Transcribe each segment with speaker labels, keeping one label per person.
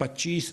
Speaker 1: 25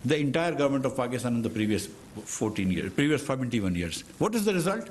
Speaker 1: the entire government of Pakistan in the previous 71 years. What is the result?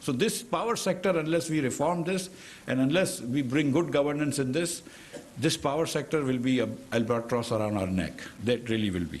Speaker 1: So this power sector, unless we reform this and unless we bring good governance in this, this power sector will be an albatross around our neck. That really will be.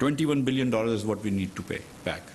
Speaker 1: $21 billion is what we need to pay back.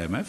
Speaker 1: IMF,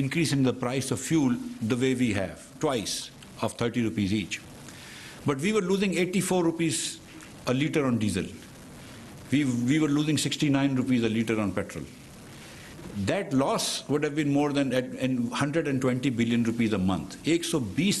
Speaker 1: increasing the price of fuel the way we have, twice of 30 rupees each. But we were losing 84 rupees a litre on diesel. We were losing 69 rupees a litre on petrol. That loss would have been more than 120 billion rupees a month. 120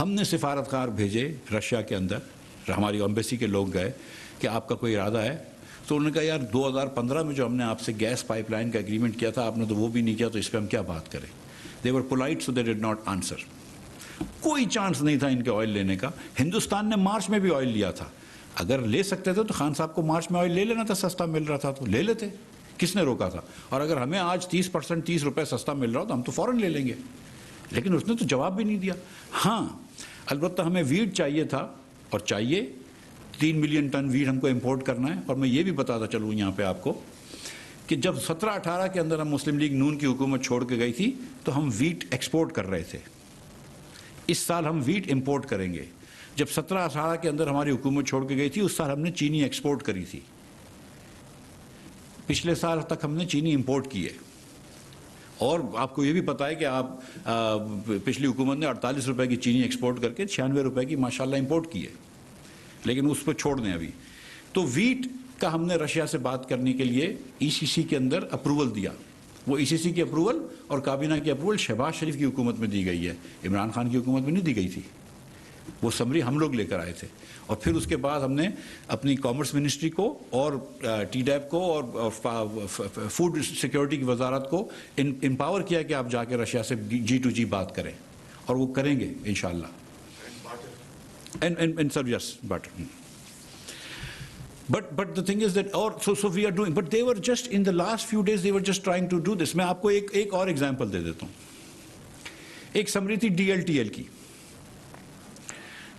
Speaker 1: ہم نے سفارتکار بھیجے Russia کے اندر, ہماری embassy کے لوگ گئے کہ آپ کا کوئی ارادہ ہے؟ تو انہوں نے کہا یار 2015 میں جو ہم نے آپ سے گیس پائپ لائن کا ایگریمنٹ کیا تھا آپ نے تو وہ بھی نہیں کیا, تو اس پہ ہم کیا بات کریں. They were polite so they did not answer. کوئی چانس نہیں تھا ان کے آئل لینے کا. ہندوستان نے مارچ میں بھی آئل لیا تھا, اگر لے سکتے تھے تو خان صاحب کو مارچ میں آئل لے لینا تھا, سستا مل رہا تھا تو لے لیتے, کس نے روکا تھا. اور اگر ہمیں آج 30% 30 روپے سستا مل رہا ہو تو ہم تو فوراً لے لیں گے, لیکن اس نے تو جواب بھی نہیں دیا. ہاں البتہ ہمیں ویٹ چاہیے تھا, اور چاہیے 3 ملین ٹن ویٹ ہم کو امپورٹ کرنا ہے. اور میں یہ بھی بتاتا چلوں یہاں پہ آپ کو کہ جب 17-18 کے اندر ہم مسلم لیگ نون کی حکومت چھوڑ کے گئی تھی تو ہم ویٹ ایکسپورٹ کر رہے تھے. اس سال ہم ویٹ امپورٹ کریں گے. جب 17-18 کے اندر ہماری حکومت چھوڑ کے گئی تھی اس سال ہم نے چینی ایکسپورٹ کری تھی. پچھلے سال تک ہم نے چینی امپورٹ کی ہے. اور آپ کو یہ بھی پتا ہے کہ آپ پچھلی حکومت نے 48 روپے کی چینی ایکسپورٹ کر کے 96 روپے کی ماشاءاللہ امپورٹ کی ہے, لیکن اس پہ چھوڑ دیں ابھی. تو ویٹ کا ہم نے رشیا سے بات کرنے کے لیے ای سی سی کے اندر اپروول دیا. وہ ای سی سی کی اپروول اور کابینہ کی اپروول شہباز شریف کی حکومت میں دی گئی ہے, عمران خان کی حکومت میں نہیں دی گئی تھی. وہ سمری ہم لوگ لے کر آئے تھے. اور پھر اس کے بعد ہم نے اپنی کامرس منسٹری کو اور ٹی ڈیپ کو اور فوڈ سیکیورٹی کی وزارت کو امپاور کیا کہ آپ جا کے رشیا سے G2G بات کریں, اور وہ کریں گے انشاءاللہ. And sir, yes, but the thing is that so we are doing, but they were just in the last few days they were just trying to do this. میں آپ کو ایک اور ایگزامپل دے دیتا ہوں. ایک سمری تھی DLTL کی.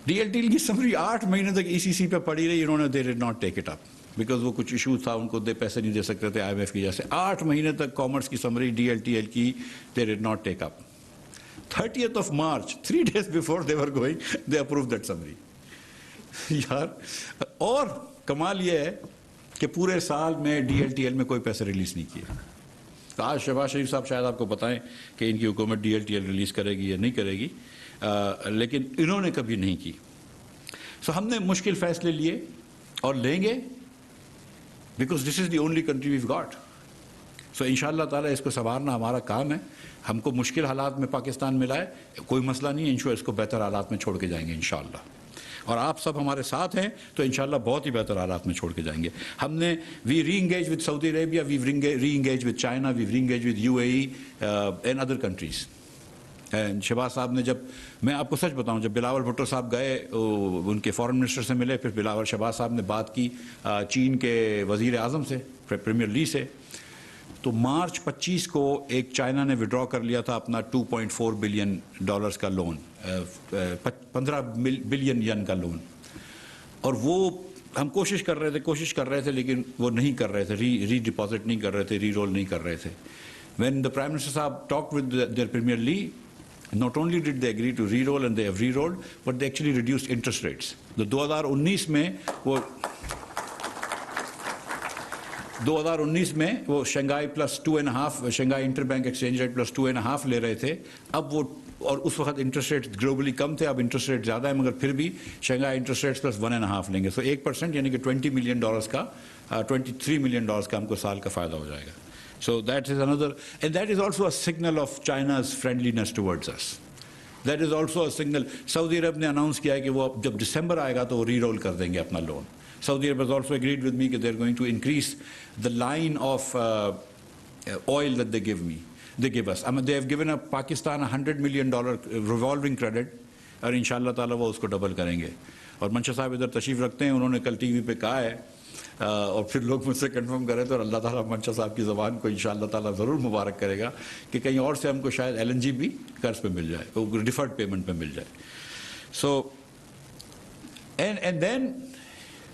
Speaker 1: DLTL کی سمری 8 مہینے تک ECC پہ پڑی رہی. انہوں نے they did not take it up because وہ کچھ ایشو تھا, ان کو پیسے نہیں دے سکتے تھے IMF کی جیسے. 8 مہینے تک کامرس کی سمری DLTL کی they did not take up. 30th of March, 3 days before they were going, they approved that summary. یار اور کمال یہ ہے کہ پورے سال میں DLTL میں کوئی پیسے ریلیز نہیں کیے. آج شہباز شریف صاحب شاید آپ کو بتائیں کہ ان کی حکومت DLTL ریلیز کرے گی یا نہیں کرے گی, لیکن انہوں نے کبھی نہیں کی. سو ہم نے مشکل فیصلے لیے اور لیں گے, because this is the only country we've got. So انشاءاللہ تعالیٰ اس کو سنوارنا ہمارا کام ہے. ہم کو مشکل حالات میں پاکستان ملا ہے, کوئی مسئلہ نہیں ہے, انشاءاللہ اس کو بہتر حالات میں چھوڑ کے جائیں گے انشاءاللہ. اور آپ سب ہمارے ساتھ ہیں تو انشاءاللہ بہت ہی بہتر حالات میں چھوڑ کے جائیں گے. ہم نے we re-engage with Saudi Arabia, we re-engage with China, we re-engage with UAE and other countries. Shehbaz صاحب نے, جب میں آپ کو سچ بتاؤں, جب بلاول بھٹو صاحب گئے ان کے فارن منسٹر سے ملے, پھر بلاول شہباز صاحب نے بات کی چین کے وزیر اعظم سے, پریمیئر لی سے, تو مارچ 25 کو ایک چائنا نے وڈرا کر لیا تھا اپنا $2.4 بلین کا لون, 15 بلین ین کا لون. اور وہ ہم کوشش کر رہے تھے لیکن وہ نہیں کر رہے تھے, ری ڈپازٹ نہیں کر رہے تھے, ری رول نہیں کر رہے تھے. When the Prime Minister صاحب talked with their Premier Lee, not only did they agree to re-roll and they have re-rolled, but they actually reduced interest rates. The 2019 میں وہ Shanghai plus 2.5, Shanghai interbank exchange rate plus 2.5 لے رہے تھے. اب وہ, اور اس وقت interest rate globally کم تھے, اب انٹرسٹ ریٹ زیادہ ہے, مگر پھر بھی شنگھائی انٹرسٹ ریٹ پلس 1.5 لیں گے. سو 1% یعنی کہ $20 ملین کا, $23 ملین کا ہم کو سال کا فائدہ ہو جائے گا. So that is another, and that is also a signal of China's friendliness towards us. That is also a signal. Saudi Arab نے announce کیا ہے کہ وہ جب دسمبر آئے گا تو وہ re-roll کر دیں گے اپنا loan. Saudi Arab has also agreed with me that they're going to increase the line of oil that they give us. I mean, they have given a Pakistan $100 million revolving credit, اور انشاءاللہ تعالیٰ وہ اس کو double کریں گے. اور منشا صاحب ادھر تشریف رکھتے ہیں, انہوں نے کل ٹی وی پہ کہا ہے, اور پھر لوگ مجھ سے کنفرم کرے تو اللہ تعالیٰ منشا صاحب کی زبان کو انشاءاللہ تعالیٰ ضرور مبارک کرے گا کہ کہیں اور سے ہم کو شاید LNG بھی قرض پہ مل جائے, وہ ڈیفرڈ پیمنٹ پہ مل جائے. سو and then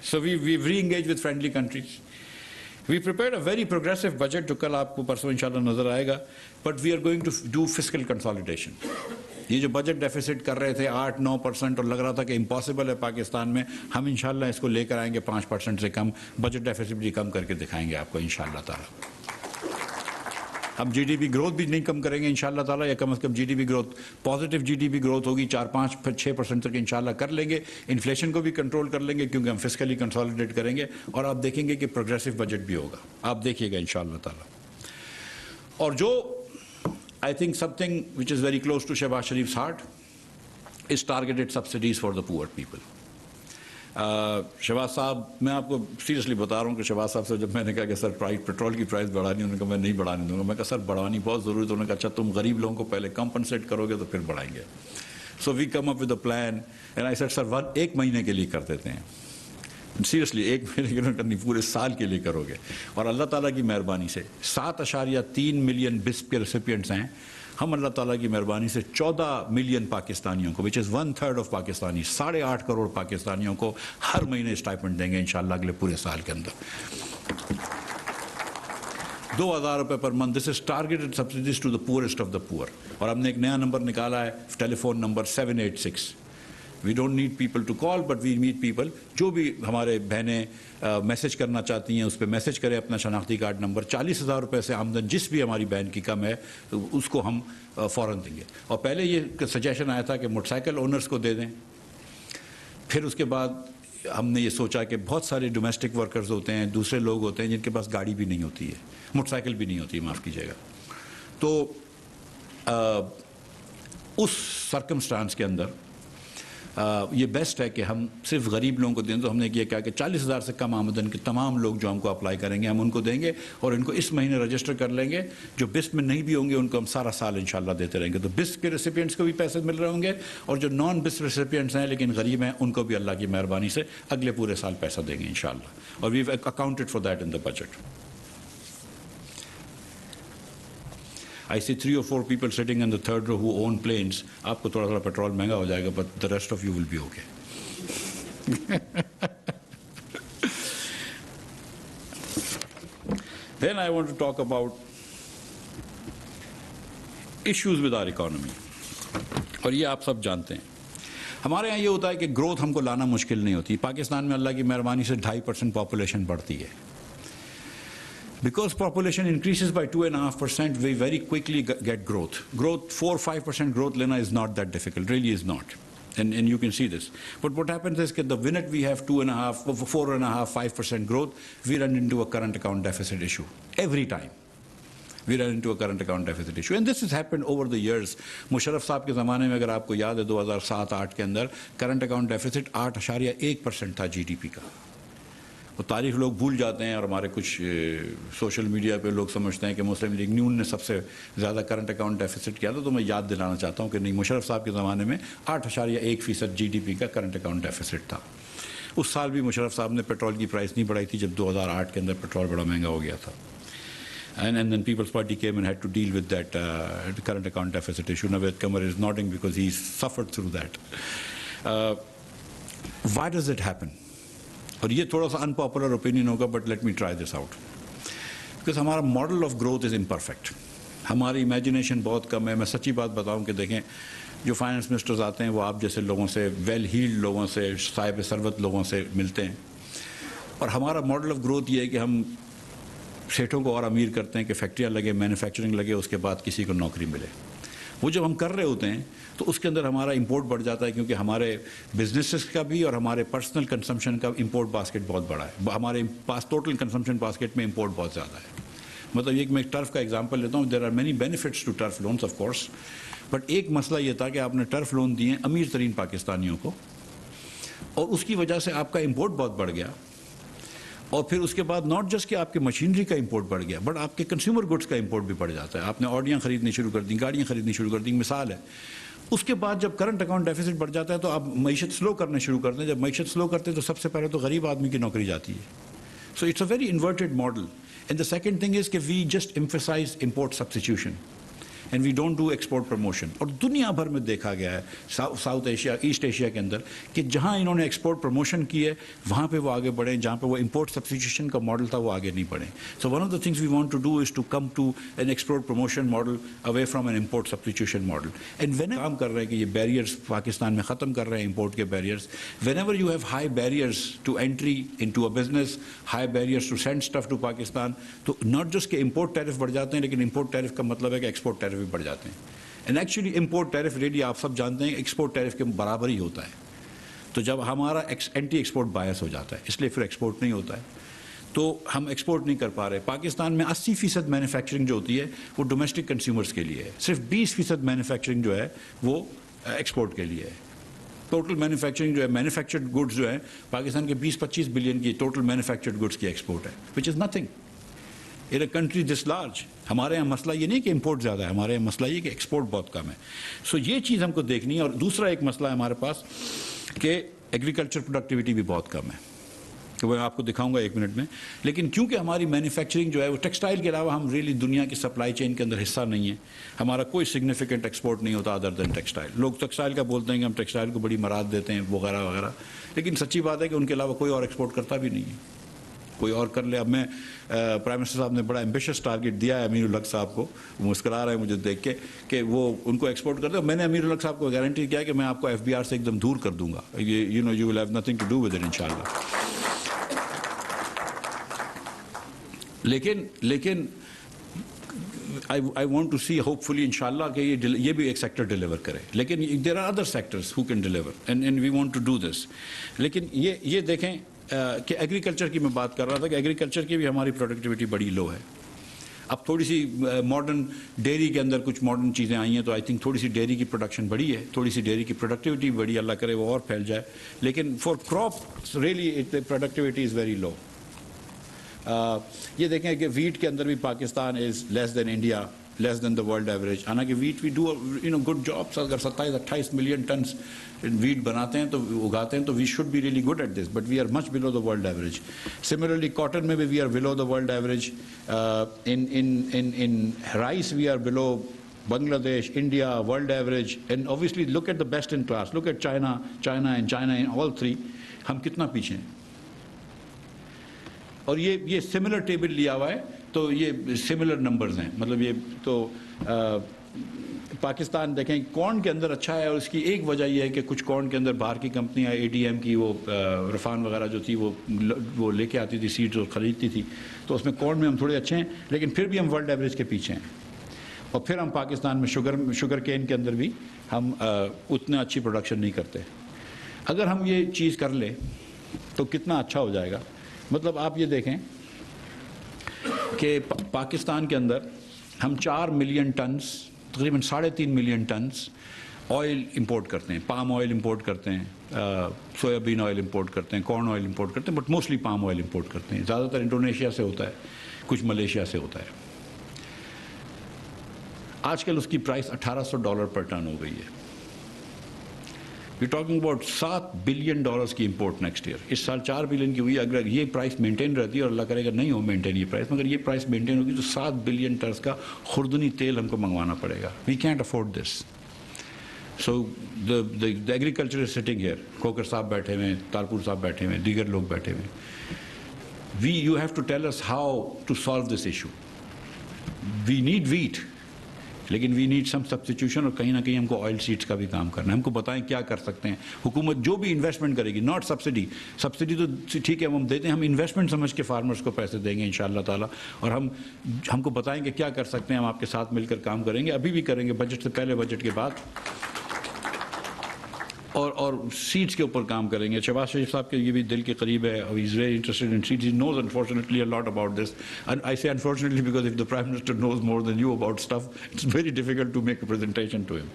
Speaker 1: so we've re-engaged with friendly countries. We prepared a very progressive budget جو کل آپ کو پرسوں انشاءاللہ نظر آئے گا, but we are going to do fiscal consolidation. یہ جو بجٹ ڈیفیسٹ کر رہے تھے 8-9% اور لگ رہا تھا کہ امپاسبل ہے پاکستان میں, ہم انشاءاللہ اس کو لے کر آئیں گے 5% سے کم. بجٹ ڈیفیسٹ بھی کم کر کے دکھائیں گے آپ کو انشاءاللہ تعالیٰ. ہم GDP گروتھ بھی نہیں کم کریں گے انشاءاللہ تعالیٰ, یا کم از کم GDP growth, positive GDP growth ہوگی 4-5-6% تک انشاءاللہ کر لیں گے. انفلیشن کو بھی کنٹرول کر لیں گے کیونکہ ہم فسکلی کنسالیڈیٹ کریں گے, اور آپ دیکھیں گے کہ پروگریسو بجٹ بھی ہوگا, آپ دیکھیے گا انشاءاللہ تعالیٰ. اور جو I think something which is very close to Shehbaz Sharif's heart, is targeted subsidies for the poor people. Shahbaz صاحب, میں آپ کو سیریسلی بتا رہا ہوں کہ شہباز صاحب سے جب میں نے کہا کہ سر پیٹرول کی پرائز بڑھانی, انہوں نے کہا میں نہیں بڑھانے دوں گا. میں کہا سر بڑھانی بہت ضروری ہے. انہوں نے کہا اچھا تم غریب لوگوں کو پہلے کمپنسیٹ کرو گے تو پھر بڑھائیں گے. So we come up with a plan and I said sir 1 مہینے کے لیے کر دیتے ہیں. سیریسلی 1 مہینے کے لیے کرنی, پورے سال کے لیے کرو گے. اور اللہ تعالیٰ کی مہربانی سے 7.3 ملین بسپ کے ریسیپینٹس ہیں. ہم اللہ تعالیٰ کی مہربانی سے 14 ملین پاکستانیوں کو, وچ از 1/3 آف پاکستانی, 8.5 کروڑ پاکستانیوں کو ہر مہینے اسٹائپنڈ دیں گے انشاءاللہ اگلے پورے سال کے اندر. 2,000 روپے per month. This is targeted subsidies to the poorest of the poor. اور ہم نے ایک نیا نمبر نکالا ہے, telephone number 786. We don't need people to call but we need people. جو بھی ہمارے بہنیں میسج کرنا چاہتی ہیں اس پہ میسج کریں اپنا شناختی کارڈ نمبر. 40,000 روپے سے آمدن جس بھی ہماری بہن کی کم ہے اس کو ہم فوراً دیں گے. اور پہلے یہ سجیشن آیا تھا کہ موٹر سائیکل اونرز کو دے دیں. پھر اس کے بعد ہم نے یہ سوچا کہ بہت سارے ڈومیسٹک ورکرز ہوتے ہیں, دوسرے لوگ ہوتے ہیں جن کے پاس گاڑی بھی نہیں ہوتی ہے, موٹر سائیکل بھی نہیں ہوتی ہے, معاف کیجیے گا. تو اس سرکمسٹانس کے اندر یہ بیسٹ ہے کہ ہم صرف غریب لوگوں کو دیں. تو ہم نے کیا کہ 40,000 سے کم آمدن کے تمام لوگ جو ہم کو اپلائی کریں گے ہم ان کو دیں گے, اور ان کو اس مہینے رجسٹر کر لیں گے. جو بسپ میں نہیں بھی ہوں گے ان کو ہم سارا سال انشاءاللہ دیتے رہیں گے. تو بسپ کے ریسیپینٹس کو بھی پیسے مل رہے ہوں گے, اور جو نان بسپ ریسیپینٹس ہیں لیکن غریب ہیں ان کو بھی اللہ کی مہربانی سے اگلے پورے سال پیسہ دیں گے انشاءاللہ. اور we have accounted for that in the budget. I see 3 or 4 people sitting in the third row who own planes. آپ کو تھوڑا تھوڑا پیٹرول مہنگا ہو جائے گا, but the rest of you will be okay. Then I want to talk about issues with our economy. اور یہ آپ سب جانتے ہیں. ہمارے یہاں یہ ہوتا ہے کہ گروتھ ہم کو لانا مشکل نہیں ہوتی. پاکستان میں اللہ کی مہربانی سے 2.5% پاپولیشن بڑھتی ہے. Because population increases by 2.5%, we very quickly get growth. Growth, 4-5% growth lena is not that difficult, really is not. And you can see this. But what happens is that the minute we have 2.5, 4.5, 5% growth, we run into a current account deficit issue. Every time. We run into a current account deficit issue. And this has happened over the years. Musharraf صاحب کے زمانے میں اگر آپ کو یاد ہے 2007-8 کے اندر کرنٹ اکاؤنٹ ڈیفیسٹ 8.1% تھا جی ڈی پی کا. وہ تاریخ لوگ بھول جاتے ہیں, اور ہمارے کچھ سوشل میڈیا پہ لوگ سمجھتے ہیں کہ مسلم لیگ نون نے سب سے زیادہ کرنٹ اکاؤنٹ ڈیفیسٹ کیا تھا. تو میں یاد دلانا چاہتا ہوں کہ نہیں, مشرف صاحب کے زمانے میں 8.1% جی ڈی پی کا کرنٹ اکاؤنٹ ڈیفیسٹ تھا. اس سال بھی مشرف صاحب نے پیٹرول کی پرائس نہیں بڑھائی تھی جب 2008 کے اندر پیٹرول بڑا مہنگا ہو گیا تھا. And then People's Party came and had to deal with that current account deficit issue. Naved Qamar is nodding because he's suffered through that. Why does it happen? اور یہ تھوڑا سا unpopular opinion ہوگا, but let me try this out. Because ہمارا model of growth is imperfect. ہماری imagination بہت کم ہے. میں سچی بات بتاؤں کہ دیکھیں, جو فائنانس منسٹرز آتے ہیں وہ آپ جیسے لوگوں سے, ویل ہیلڈ لوگوں سے, صاحب ثروت لوگوں سے ملتے ہیں. اور ہمارا ماڈل آف گروتھ یہ ہے کہ ہم سیٹوں کو اور امیر کرتے ہیں کہ فیکٹریاں لگے, مینوفیکچرنگ لگے, اس کے بعد کسی کو نوکری ملے. وہ جب ہم کر رہے ہوتے ہیں تو اس کے اندر ہمارا امپورٹ بڑھ جاتا ہے, کیونکہ ہمارے بزنسز کا بھی اور ہمارے پرسنل کنزمپشن کا امپورٹ باسکٹ بہت بڑا ہے. ہمارے پاس ٹوٹل کنزمپشن باسکٹ میں امپورٹ بہت زیادہ ہے. مطلب یہ کہ میں ایک ٹرف کا ایگزامپل لیتا ہوں. There are many benefits to tariff lines of course, but ایک مسئلہ یہ تھا کہ آپ نے ٹرف لون دیے امیر ترین پاکستانیوں کو, اور اس کی وجہ سے آپ کا امپورٹ بہت بڑھ گیا. اور پھر اس کے بعد ناٹ جسٹ کہ آپ کے مشینری کا امپورٹ بڑھ گیا, بٹ آپ کے کنزیومر گڈس کا امپورٹ بھی بڑھ جاتا ہے. آپ نے آڈیاں خریدنی شروع کر دیں, گاڑیاں خریدنی شروع کر دیں. مثال ہے, اس کے بعد جب کرنٹ اکاؤنٹ ڈیفیسٹ بڑھ جاتا ہے تو آپ معیشت سلو کرنے شروع کرتے ہیں. جب معیشت سلو کرتے ہیں تو سب سے پہلے تو غریب آدمی کی نوکری جاتی ہے. So it's a very inverted model. And the second thing is کہ we just emphasize import substitution and we don't do export promotion. اور دنیا بھر میں دیکھا گیا ہے, ساؤتھ ایشیا, ایسٹ ایشیا کے اندر, کہ جہاں انہوں نے ایکسپورٹ پروموشن کی ہے وہاں پہ وہ آگے بڑھیں, جہاں پہ وہ امپورٹ سبسٹیٹیوشن کا ماڈل تھا وہ آگے نہیں بڑھیں. So one of the things we want to do is to come to an export promotion model away from an import substitution model. And when کام کر رہے ہیں کہ یہ بیریئرس پاکستان میں ختم کر رہے ہیں, امپورٹ کے barriers. Whenever you have high barriers to entry into a business, high barriers to send stuff to Pakistan, تو ناٹ جسٹ کہ امپورٹ ٹیرف بڑھ جاتے ہیں, لیکن امپورٹ ٹیرف کا مطلب ہے کہ ایکسپورٹ ٹیرف بھی بڑھ جاتے ہیں. And actually import tariff really آپ سب جانتے ہیں ایکسپورٹ ٹیرف کے برابر ہی ہوتا ہے. تو جب ہمارا اینٹی ایکسپورٹ بایس ہو جاتا ہے, اس لیے پھر ایکسپورٹ نہیں ہوتا ہے, تو ہم ایکسپورٹ نہیں کر پا رہے. پاکستان میں 80% مینوفیکچرنگ جو ہوتی ہے وہ ڈومیسٹک کنزیومرز کے لیے ہے, صرف 20% مینوفیکچرنگ جو ہے وہ ایکسپورٹ کے لیے ہے. ٹوٹل مینوفیکچرنگ جو ہے مینوفیکچرڈ گڈس جو ہیں پاکستان کے 20-25 بلین کی ٹوٹل مینوفیکچرڈ گڈس کی ایکسپورٹ ہے which is nothing in a country this large. ہمارے یہاں مسئلہ یہ نہیں کہ امپورٹ زیادہ ہے, ہمارے یہاں مسئلہ یہ کہ ایکسپورٹ بہت کم ہے. سو یہ چیز ہم کو دیکھنی ہے. اور دوسرا ایک مسئلہ ہے ہمارے پاس کہ ایگریکلچر پروڈکٹیوٹی بھی بہت کم ہے, تو وہ میں آپ کو دکھاؤں گا 1 منٹ میں. لیکن کیونکہ ہماری مینوفیکچرنگ جو ہے وہ ٹیکسٹائل کے علاوہ ہم ریئلی دنیا کی سپلائی چین کے اندر حصہ نہیں ہے. ہمارا کوئی سگنیفیکنٹ ایکسپورٹ نہیں ہوتا ادر دین ٹیکسٹائل. لوگ ٹیکسٹائل کا بولتے ہیں کہ ہم ٹیکسٹائل کو بڑی مراد دیتے ہیں وغیرہ وغیرہ, لیکن سچی بات ہے کہ ان کے علاوہ کوئی اور ایکسپورٹ کرتا بھی نہیں ہے. کوئی اور کر لے. اب میں پرائم منسٹر صاحب نے بڑا ایمبیشس ٹارگیٹ دیا ہے امیر الحق صاحب کو, وہ مسکرا رہے ہیں مجھے دیکھ کے کہ وہ ان کو ایکسپورٹ کرتے ہیں. میں نے امیر الحق صاحب کو گارنٹی کیا کہ میں آپ کو FBR سے ایک دم دور کر دوں گا. You know you will have nothing to do with it انشاءاللہ. لیکن I want to see hopefully انشاءاللہ کہ یہ بھی ایک سیکٹر ڈیلیور کرے. لیکن there are other sectors who can deliver and we want to do this. لیکن یہ دیکھیں کہ ایگریکلچر کی میں بات کر رہا تھا کہ ایگریکلچر کی بھی ہماری پروڈکٹیوٹی بڑی لو ہے. اب تھوڑی سی ماڈرن ڈیری کے اندر کچھ ماڈرن چیزیں آئی ہیں تو آئی تھنک تھوڑی سی ڈیری کی پروڈکشن بڑی ہے, تھوڑی سی ڈیری کی پروڈکٹیوٹی بڑی, اللہ کرے وہ اور پھیل جائے. لیکن for crop really productivity is very low. یہ دیکھیں کہ ویٹ کے اندر بھی Pakistan is less than India, less than the world average. حالانکہ wheat we do good jobs. اگر 27-28 ملین ٹنس ویٹ بناتے ہیں تو اگاتے ہیں تو we should be really good at this, but we are much below the world average. Similarly cotton میں بھی we are below the world average. In rice we are below Bangladesh, India, world average, and obviously look at the best in class. Look at China in all three. ہم کتنا پیچھے ہیں. اور یہ similar table لیا ہوا ہے تو یہ سملر نمبرز ہیں. مطلب یہ تو پاکستان دیکھیں کارن کے اندر اچھا ہے, اور اس کی ایک وجہ یہ ہے کہ کچھ کارن کے اندر باہر کی کمپنیاں ADM کی وہ رفان وغیرہ جو تھی وہ لے کے آتی تھی سیڈز اور خریدتی تھی, تو اس میں کارن میں ہم تھوڑے اچھے ہیں. لیکن پھر بھی ہم ورلڈ ایوریج کے پیچھے ہیں. اور پھر ہم پاکستان میں شوگر کین کے اندر بھی ہم اتنا اچھی پروڈکشن نہیں کرتے. اگر ہم یہ چیز کر لیں تو کتنا اچھا ہو جائے گا. مطلب آپ یہ دیکھیں کہ پاکستان کے اندر ہم 4 ملین ٹنز, تقریباً 3.5 ملین ٹنز آئل امپورٹ کرتے ہیں. پام آئل امپورٹ کرتے ہیں, سویابین آئل امپورٹ کرتے ہیں, کارن آئل امپورٹ کرتے ہیں, but mostly palm oil import کرتے ہیں. زیادہ تر انڈونیشیا سے ہوتا ہے, کچھ ملیشیا سے ہوتا ہے. آج کل اس کی پرائس $1,800 پر ٹن ہو گئی ہے. وی ٹاکنگ اباؤٹ $7 بلین کی امپورٹ نیکسٹ ایئر. اس سال 4 بلین کی ہوئی. اگر یہ پرائس مینٹین رہتی ہے, اور اللہ کرے گا نہیں ہو مینٹین یہ پرائس, مگر یہ پرائس مینٹین ہوگی تو 7 بلین ٹنز کا خوردنی تیل ہم کو منگوانا پڑے گا. We can't afford this. So the agriculture is sitting here. Khokhar صاحب بیٹھے ہوئے ہیں, تالپور صاحب بیٹھے ہوئے ہیں, دیگر لوگ بیٹھے ہوئے ہیں. You have to tell us how to solve this issue. We need wheat, لیکن وی نیڈ سم سبسٹیٹیوشن, اور کہیں نہ کہیں ہم کو آئل سیڈس کا بھی کام کرنا ہے. ہم کو بتائیں کیا کر سکتے ہیں. حکومت جو بھی انویسٹمنٹ کرے گی, ناٹ سبسڈی تو ٹھیک ہے ہم دیتے ہیں, ہم انویسٹمنٹ سمجھ کے فارمرز کو پیسے دیں گے انشاءاللہ تعالیٰ. اور ہم کو بتائیں کہ کیا کر سکتے ہیں. ہم آپ کے ساتھ مل کر کام کریں گے, ابھی بھی کریں گے, بجٹ سے پہلے, بجٹ کے بعد, اور سیڈس کے اوپر کام کریں گے. شہباز شریف صاحب کے یہ بھی دل کے قریب ہے. He is very interested in seeds. He knows unfortunately a lot about this. And I say unfortunately because if the Prime Minister knows more than you about stuff, it's very difficult to make a presentation to him.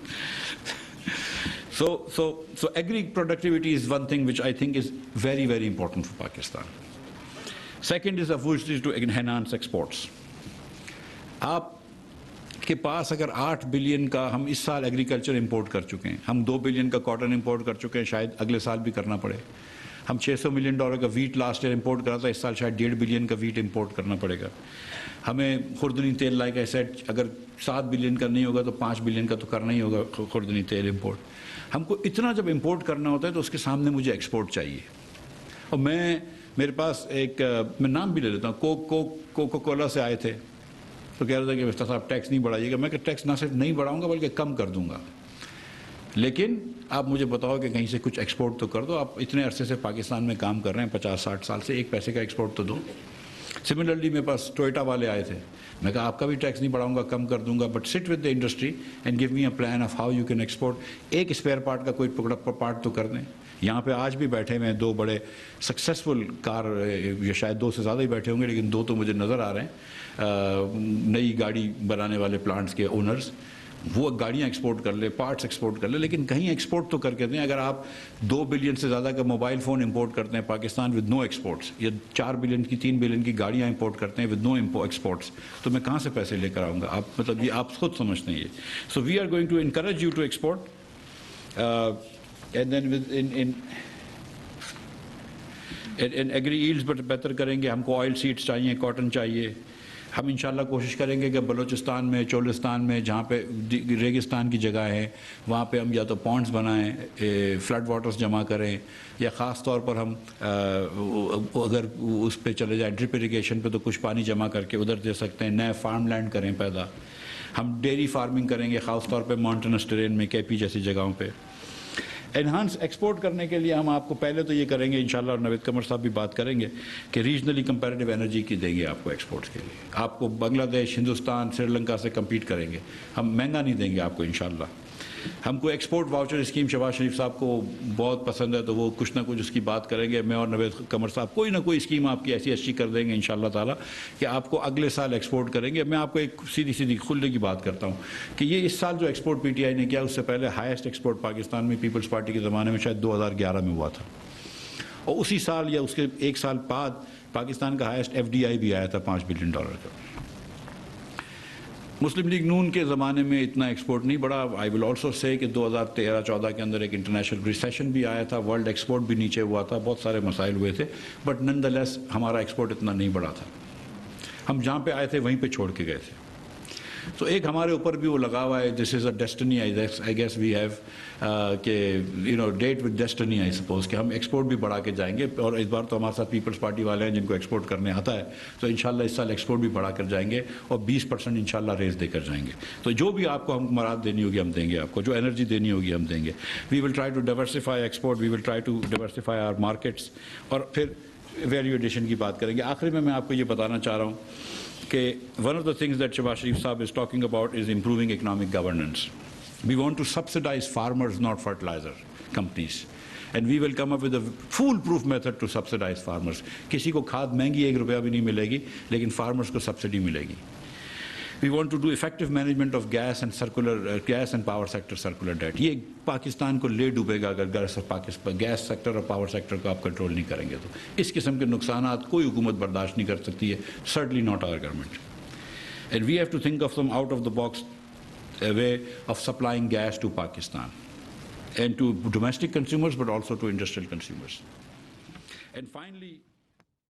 Speaker 1: So agri productivity is one thing which I think is very, very important for Pakistan. Second is obviously to enhance exports. آپ کے پاس اگر 8 billion کا ہم اس سال agriculture import کر چکے ہیں, ہم 2 بلین کا کاٹن امپورٹ کر چکے ہیں, شاید اگلے سال بھی کرنا پڑے. ہم $600 ملین کا ویٹ لاسٹ ایئر امپورٹ کرا تھا, اس سال شاید 1.5 بلین کا ویٹ امپورٹ کرنا پڑے گا. ہمیں خوردنی تیل لائک اے سیٹ اگر 7 بلین کا نہیں ہوگا تو 5 بلین کا تو کرنا ہی ہوگا خوردنی تیل امپورٹ. ہم کو اتنا جب امپورٹ کرنا ہوتا ہے تو اس کے سامنے مجھے ایکسپورٹ چاہیے. اور میرے پاس ایک, میں نام بھی لے لیتا ہوں, کوکو کولا سے آئے تھے تو کہہ رہا تھا کہ مفتی صاحب ٹیکس نہیں بڑھائیے گا. میں کہ ٹیکس نہ صرف نہیں بڑھاؤں گا بلکہ کم کر دوں گا, لیکن آپ مجھے بتاؤ کہ کہیں سے کچھ ایکسپورٹ تو کر دو. آپ اتنے عرصے سے پاکستان میں کام کر رہے ہیں, 50-60 سال سے, ایک پیسے کا ایکسپورٹ تو دو. سملرلی میرے پاس ٹوئیٹا والے آئے تھے, میں کہا آپ کا بھی ٹیکس نہیں بڑھاؤں گا, کم کر دوں گا, but sit with the industry and give me a plan of how you can export. ایک اسپیئر پارٹ کا کوئی پارٹ تو کر دیں. یہاں پہ آج بھی بیٹھے ہوئے ہیں 2 بڑے سکسیزفل کار, یا شاید 2 سے زیادہ ہی بیٹھے ہوں گے, لیکن 2 تو مجھے نظر آ رہے ہیں, نئی گاڑی بنانے والے پلانٹس کے اونرز. وہ گاڑیاں ایکسپورٹ کر لے, پارٹس ایکسپورٹ کر لے, لیکن کہیں ایکسپورٹ تو کر کے دیں. اگر آپ 2 بلین سے زیادہ کا موبائل فون امپورٹ کرتے ہیں پاکستان ود نو ایکسپورٹس, یا 4 بلین کی 3 بلین کی گاڑیاں امپورٹ کرتے ہیں ود نو ایکسپورٹس, تو میں کہاں سے پیسے لے کر آؤں گا؟ آپ مطلب یہ آپ خود سمجھتے ہیں یہ. So we are going to encourage you to export. And then in agri yields بہتر کریں گے. ہم کو آئل سیڈس چاہیے, کاٹن چاہیے. ہم انشاءاللہ کوشش کریں گے کہ بلوچستان میں, چولستان میں, جہاں پہ ریگستان کی جگہ ہے, وہاں پہ ہم یا تو پونڈز بنائیں, فلڈ واٹرز جمع کریں, یا خاص طور پر ہم اگر اس پہ چلے جائیں ڈرپ اریگیشن پہ, تو کچھ پانی جمع کر کے ادھر دے سکتے ہیں. نئے فارم لینڈ کریں پیدا. ہم ڈیری فارمنگ کریں گے خاص طور پہ ماؤنٹینس ٹیرین میں, KP جیسی جگہوں پہ. انہانس ایکسپورٹ کرنے کے لیے ہم آپ کو پہلے تو یہ کریں گے انشاءاللہ, اور نوید قمر صاحب بھی بات کریں گے, کہ ریجنلی کمپیریٹیو انرجی کی دیں گے آپ کو ایکسپورٹس کے لیے. آپ کو بنگلہ دیش, ہندوستان, سری لنکا سے کمپیٹ کریں گے. ہم مہنگا نہیں دیں گے آپ کو انشاءاللہ. ہم کو ایکسپورٹ واؤچر اسکیم شہباز شریف صاحب کو بہت پسند ہے, تو وہ کچھ نہ کچھ اس کی بات کریں گے. میں اور نوید قمر صاحب کوئی نہ کوئی اسکیم آپ کی ایسی اچھی کر دیں گے انشاءاللہ تعالیٰ, کہ آپ کو اگلے سال ایکسپورٹ کریں گے. میں آپ کو ایک سیدھی کھلنے کی بات کرتا ہوں کہ یہ اس سال جو ایکسپورٹ PTI نے کیا, اس سے پہلے ہائیسٹ ایکسپورٹ پاکستان میں پیپلز پارٹی کے زمانے میں شاید 2011 میں ہوا تھا, اور اسی سال یا اس کے ایک سال بعد پاکستان کا ہائیسٹ FDI بھی آیا تھا $5 بلین کا. مسلم لیگ نون کے زمانے میں اتنا ایکسپورٹ نہیں بڑھا. آئی ول آلسو سے کہ 2013-14 کے اندر ایک انٹرنیشنل ریسیشن بھی آیا تھا, ورلڈ ایکسپورٹ بھی نیچے ہوا تھا, بہت سارے مسائل ہوئے تھے, بٹ نن دا لیس ہمارا ایکسپورٹ اتنا نہیں بڑھا تھا. ہم جہاں پہ آئے تھے وہیں پہ چھوڑ کے گئے تھے. تو ایک ہمارے اوپر بھی وہ لگا ہوا ہے, this is a destiny I guess we have, کہ that with destiny I suppose, کہ ہم ایکسپورٹ بھی بڑھا کے جائیں گے. اور اس بار تو ہمارے ساتھ پیپلز پارٹی والے ہیں جن کو ایکسپورٹ کرنے آتا ہے, تو انشاءاللہ اس سال ایکسپورٹ بھی بڑھا کر جائیں گے, اور 20% انشاءاللہ ریز دے کر جائیں گے. تو جو بھی آپ کو ہم مراد دینی ہوگی ہم دیں گے آپ کو, جو انرجی دینی ہوگی ہم دیں گے. We will try to diversify export, we will try to diversify our markets, اور پھر ویلیو ایڈیشن کی بات کریں گے. آخری میں آپ کو یہ بتانا چاہ رہا ہوں کہ one of the things that Shehbaz Sharif Saab is talking about is improving economic governance. We want to subsidize farmers, not fertilizer companies. And we will come up with a foolproof method to subsidize farmers. کسی کو کھاد مہنگی $1 بھی نہیں ملے گی, لیکن farmers کو سبسڈی ملے گی. We want to do effective management of gas and power sector circular debt. یہ پاکستان کو لے ڈوبے گا اگر گیس سیکٹر اور پاور سیکٹر کو آپ کنٹرول نہیں کریں گے. تو اس قسم کے نقصانات کوئی حکومت برداشت نہیں کر سکتی ہے, certainly not our government. And we have to think of some out of the box way of supplying gas to Pakistan and to domestic consumers, but also to industrial consumers. And finally,